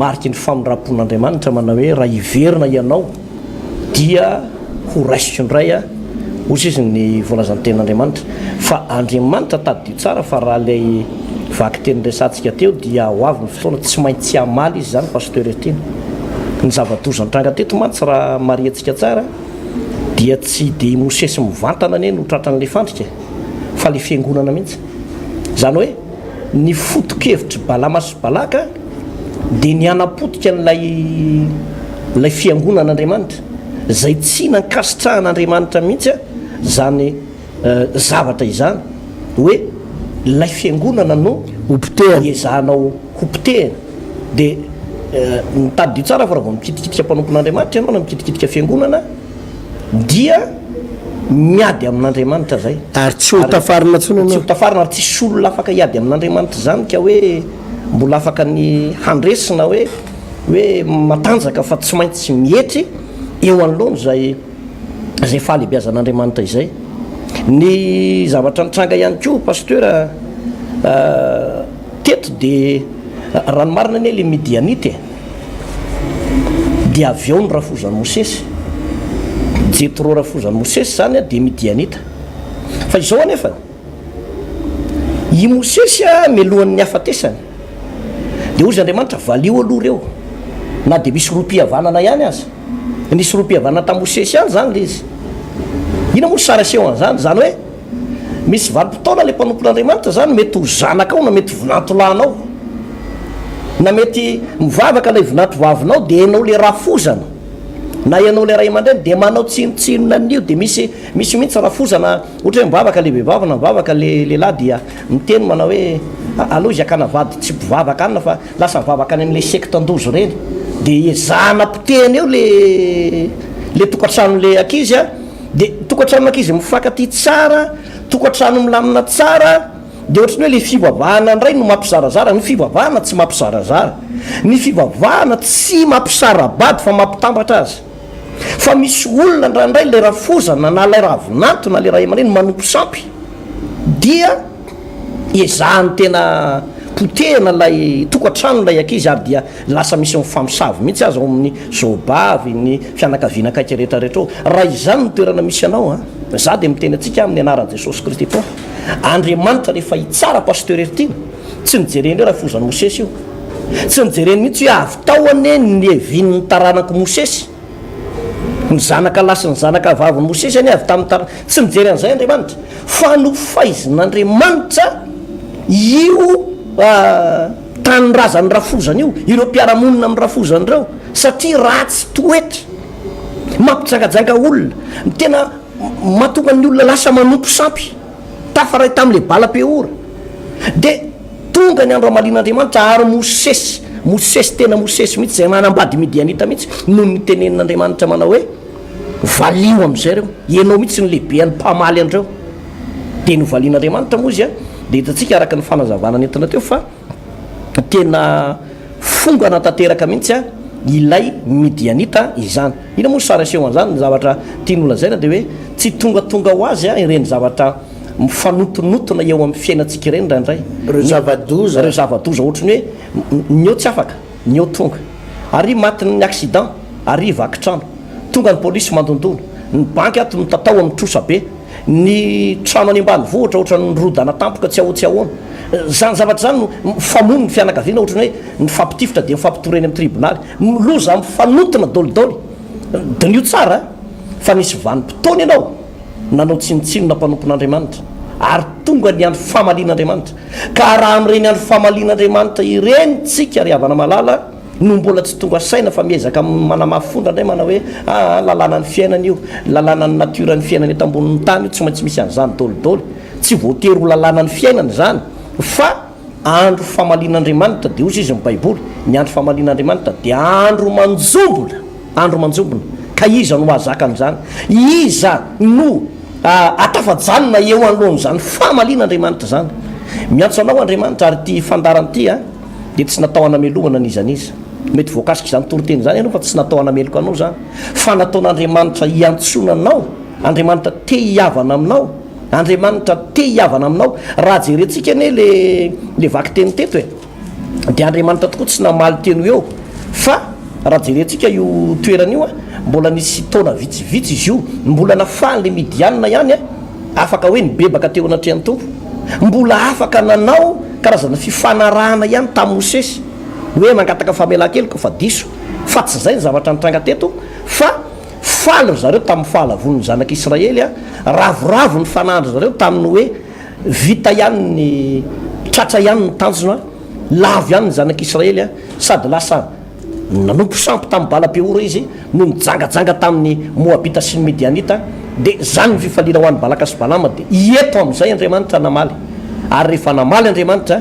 mariky ny famindrapon'andriamanitra manao hoe raha iverina ianao dia ho raisitro indray a ozy izy ny volazanten'andriamanitra fa andriamanitra tadio tsara fa raha lay vaky teny resantsika teo dia ho avy ny fotoana tsy maintsy amaly izy zany pasteur etina ny zava-doza nytranga teto mantsy raha mariantsika tsara dia tsy de mosesy mivantana ane no tratran'le fandrika fa le fiangonana mihitsy zany hoe ny fotokevitry balama sy balaka de ny anapotika n'lay fiangonan'andriamanitra zay tsy nankasitrahan'andriamanitra mihitsy a zany zavatra izany hoe lay fiangonana no opitehana ezahanao hopitehana de nitadio tsara fa raha vao mikitikitika mpanompon'andriamanitra ianao na mikitikitika fiangonana dia miady amin'andriamanitra zay ary tsy ho tafarina tsony tsy ho tafarina ary tsisy olona afaka hiady amin'andriamanitra zany ka hoe mbola afaka ny handresina hoe matanjaka fa tsy maintsy mihetry eo anoloana zay fahalehibiazan'andriamanitra izay ny zavatra nitranga ihany ko pasteur teto de ranomarina ane le midianity de avy eo ny rafozan'ny mosesy jetro rafozan'ny mosesy zany a de midianita fa izao anefa i mosesy a milohan'ny hafatesany de ozy andriamanitra valio aloha reo na de misy rom-pihavanana ihany aza nisy rom-pihavanana tamin'ny mosesy ihany zany le izy ina moa sara seho an'zany zany hoe misy valim-potaona le mpanompon'andriamanitra zany mety ho zanaka ao na mety vinantolanao na mety mivavaka lay vinantovavinao de ianao le rafozana na ianao le ray aman-dreny de manao tsinotsinona an'io de misy mihitsy rafozana ohatra hoe mivavaka le vehivavy na mivavaka le lehilahy dia miteny manao hoe aloha izy akanavady tsy mpivavaka anyna fa lasa mivavaka any amin'le secte-ndozo reny de ezahana potehany eo le tokantrano le akizy a de tokantranon'ankizy mifankaty tsara tokantrano milamina tsara de ohatrany hoe le fivavahana ndray no mampizarazara ny fivavahana tsy mampizarazara ny fivavahana tsy mampisarabady fa mampitambatra azy fa misy olona ndraindray le rafozana na lay ravinanto na le raha aman-dreny manompo sampy dia ezahany tena potehana lay tokantrano lay akizy ary dia lasa misy mifamosavy mihitsy azy ao amin'ny zobavy ny fianakaviana akaiky rehetrarehetra ao raha izany notoerana misy anao a za de miteny atsika amin'ny anaran' jesosy kristy to andriamanitra rehefa hitsara pasteur ertina tsy nijereny hoe raha fozany mosesy io tsy nijereny mihitsy hoe avy tao ane ny evin'ny taranako mosesy ny zanaka lasa ny zanaka vaviny mosesy any avy tamin'ny tsy mijery an'izay andriamanitra fa no faizin'andriamanitra io tany razany rafozany io ireo mpiaramonina amin'ny rafozany reo satria ratsy toetra mampijangajanga olona tena mahatonga ny olona lasa manompo sampy tafaray tamin'le bala-peora de tonga ny andro amalin'andriamanitra ary mosesy tena mosesy mihitsy zay manambady midianita mihitsy no nitenenin'andriamanitra manao hoe valio am'izay reo ianao mihitsy ny lehibe any mpamaly andreo de novalian'andriamanitra moa izy a de hitatsika araka ny fanazavana nentina teo fa tena fonga natanteraka mihitsy a ilay midianita izany. Ina moa sara seho an'izany zavatra tian'olona zaina de hoe tsy tongatonga ho azy a ireny zavatra mifanotonotona eo amin'ny fiainantsika ireny ndraindray. Reo zavadoza ohatrany hoe nyeo tsy afaka nyeo tonga ary matin'ny accident ary vakitrano tonga ny polisy mandondona ny banky ato mitatao amin'ny trosa be ny trano any ambany vohatra ohatra ny rodana tampoka tsy ahotsy ahoana zany zavatra zany famono ny fianakaviana ohatrany hoe ny fampitifitra de mifampitoreny amin'ny tribonaly loza mifanotona dolidoly de nio tsara fa nisy vanim-potoana ianao nanao tsinitsino na mpanompon'Andriamanitra ary tonga ny andro famalian'Andriamanitra ka raha amin'ireny andro famalian'Andriamanitra ireny tsika ry havana malala no mbola tsy tonga saina fa miezaka manamafondra indray mana hoe lalàna ny fiainana io lalàna ny natiora ny fiainana eto ambonin'ny tany io tsy maintsy misy an'izany dolidoly tsy voatery ho lalàna ny fiainana zany fa andro famalian'Andriamanitra de ozy izy ny baiboly ny andro famalian'Andriamanitra de andro manjombona ka iza no ahazaka an'izany iza no atafajanona eo anoloan'izany famalian'Andriamanitra zany miantso anao Andriamanitra ary ty fandarany ty a de tsy natao anamelohana an'izaniza mety voakasika izany toroteny zany ianao fa tsy natao anameloko anao zany fa nataon'Andriamanitra hiantsona anao Andriamanitra te hiavana aminao Andriamanitra te hiavana aminao raha jerentsika ane le vaky teny teto de Andriamanitra tokoa tsy namaly teny eo fa raha jerentsika io toerana io a mbola nisy taona vitsivitsy izy io mbola nafahan'le midianina ihany a afaka hoe nibebaka teo anatrehan'ny tompo mbola afaka nanao karazana fifanarahana ihany tamin'ny Mosesy hoe mangataka famelan-keloka fa diso fa tsy zay ny zavatra nitranga teto fa faly zareo tamin'ny fahalavon'ny zanak'Israely a ravoravo ny fanandro zareo tamin'ny hoe vita ihany ny tratra ihany ny tanjona lavo ihany ny zanak'Israely a sady lasa nanompo sampy tamin'ny bala-peora izy no mijangajanga tamin'ny Moabita sy ny Midianita de zany ny fifaliana ho an'ny Balaka sy Balama de ieto amin'izay Andriamanitra namaly ary rehefa namaly Andriamanitra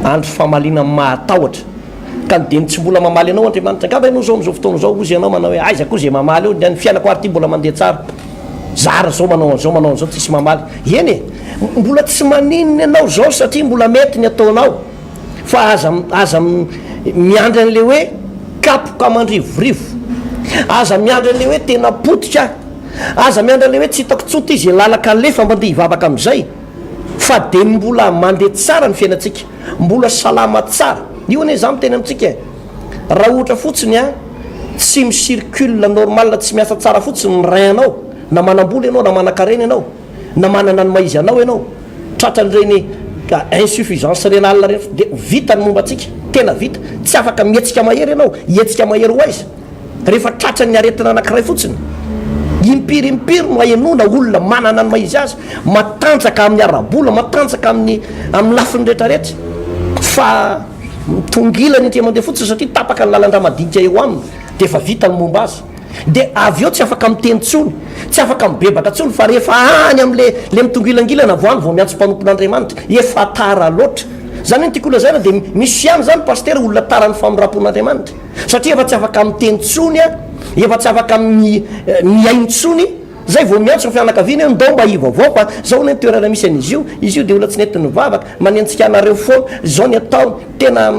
andro famaliana mahatahotra ka de tsy mbola mamaly anao Andriamanitra ngamba ianao zao am'izao fotoana zao ozy ianao manao hoe aiza koa zay mamaly eo ny fiainako ary ty mbola mandeha tsara zara zao manao an'izao tsisy mamaly eny mbola tsy maninona ianao zao satria mbola mety ny ataonao fa aza miandry an'le hoe kapoka mandrivorivo aza miandry an'le hoe tena potika aza miandry an'le hoe tsy hitako tsota izy lalaka alefa mandeha hivavaka am'izay fa de mbola mandeha tsara ny fiainantsika mbola salama tsara io ane za miteny amintsika raha ohatra fotsiny a tsy misircule normal tsy miasa tsara fotsiny ny rainao na manam-bola ianao na manan-karena ianao na manana ny maizy anao ianao tratran'ireny insuffisance rénale reny de vita ny momba atsika tena vita tsy afaka mietsika mahery ianao hietsika mahery ho aiza rehefa tratra ny aretina anankiray fotsiny impiry no aenona olona manana ny maizy azy matanjaka amin'ny arabola matanjaka amin'ny lafiny rehetrarehetra fa tongilany ity mandeha fotsiny satria tapaka ny lalandra madinika eo aminy de efa vita ny momba azy de avy eo tsy afaka miteny tsony tsy afaka mibebaka tsony fa rehefa any am'le mitongilangilana voany vao miantso mpanompon'Andriamanitra efa tara loatra zany hoe tiako lazana de misy ihany zany paster olona tarany famindrapon'Andriamanitra satria efa tsy afaka miteny tsony a efa tsy afaka miaintsony zay vao miantso ny fianakaviana ndao mba ivavao fa zao ny toerana misy an'izy io de olona tsy nety nivavaka manentsika anareo foana zao ny atao tena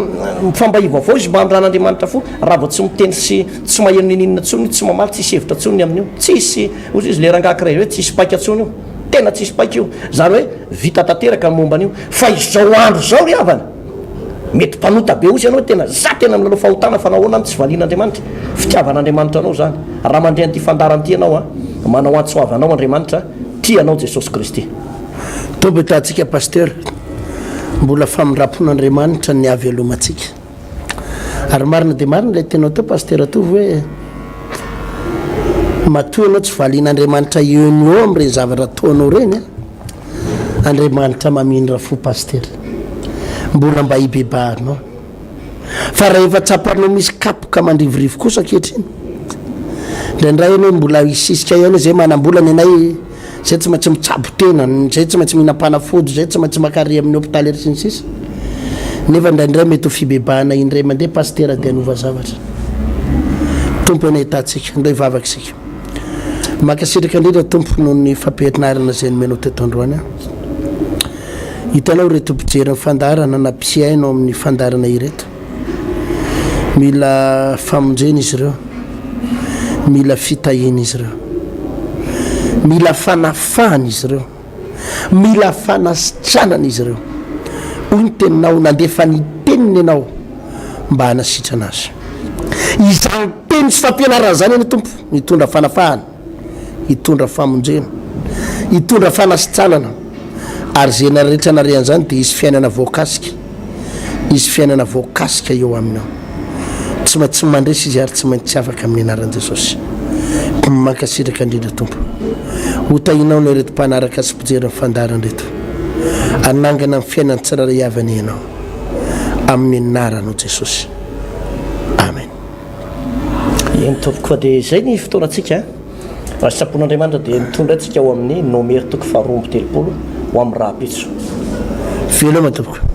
mifamba ivavao izy mba andran'Andriamanitra fo raha vao tsy miteny sy tsy maheno ninina tsony tsy mamaly tsisy hevitra tsony amin'io tsisy ozy izy le rangakray hoe tsisy paika tsony io tena tsisy paika io zany hoe vita tanteraka ny momban'io fa izao andro zao ry havana mety mpanota be ozy ianao tena za tena milalao fahotana fa nahoana tsy valian'Andriamanitra fitiavan'Andriamanitra anao zany raha mandray an'ity fandarany anao a manao antsoavanao Andriamanitra tianao Jesosy Kristy toby tatsika pasteur mbola famindrapon'Andriamanitra ny avy alomatsika ary marina de marina lay tenao teo pasteur atovy hoe matoa anao tsy valian'Andriamanitra eo am'ireny zavatra ataonao reny Andriamanitra mamindra fo pasteur mbola mba hibebahanao fa raha efa tsapanao misy kapoka mandrivorivo kosa kehitriny ndraindray ianao mbola hisisika ihany zay manam-bolany anay zay tsy maintsy mitsabo tena zay tsy maintsy mihinam-panafody zay tsy maintsy makary amin'ny hôpitaly ery sinisisa nefa ndraindray mety ho fibebahana indray mandeha pasteur de anova zavatra tompo anay tatsika ndray vavaka isika makasitraka indrindra tompo noho ny fampianarana zay nomenao teto androany hitanao reto mpijery fandarana na mpiainao amin'ny fandarana ireto mila famonjena izy ireo mila fitahina izy ireo mila fanafahana izy ireo mila fanasitranana izy ireo hoy ny teninao nandefa ny teniny ianao mba hanasitrana azy izany teny sy fampianarana zany any tompo mitondra fanafahana hitondra famonjena hitondra fanasitranana ary zay narehetra narehan'izany dia izy fiainana voakasika izy fiainana voakasika eo aminao tsy maintsy mandresy izy ary tsy maintsy tsy afaka amin'ny anaran'i Jesosy mankasitraka indrindra tompo hotahinao ny reto mpanaraka sy mpijery fandarana reto anangana amin'ny fiainany tsirairay avany ianao amin'ny anaranao Jesosy amen. Eny tompoko fa dia izay ny fotoanantsika raha sitrapon'Andriamanitra dia mitondra antsika ao amin'ny nomero toko 2 ho amin'ny raha-pitso veloma tompoko.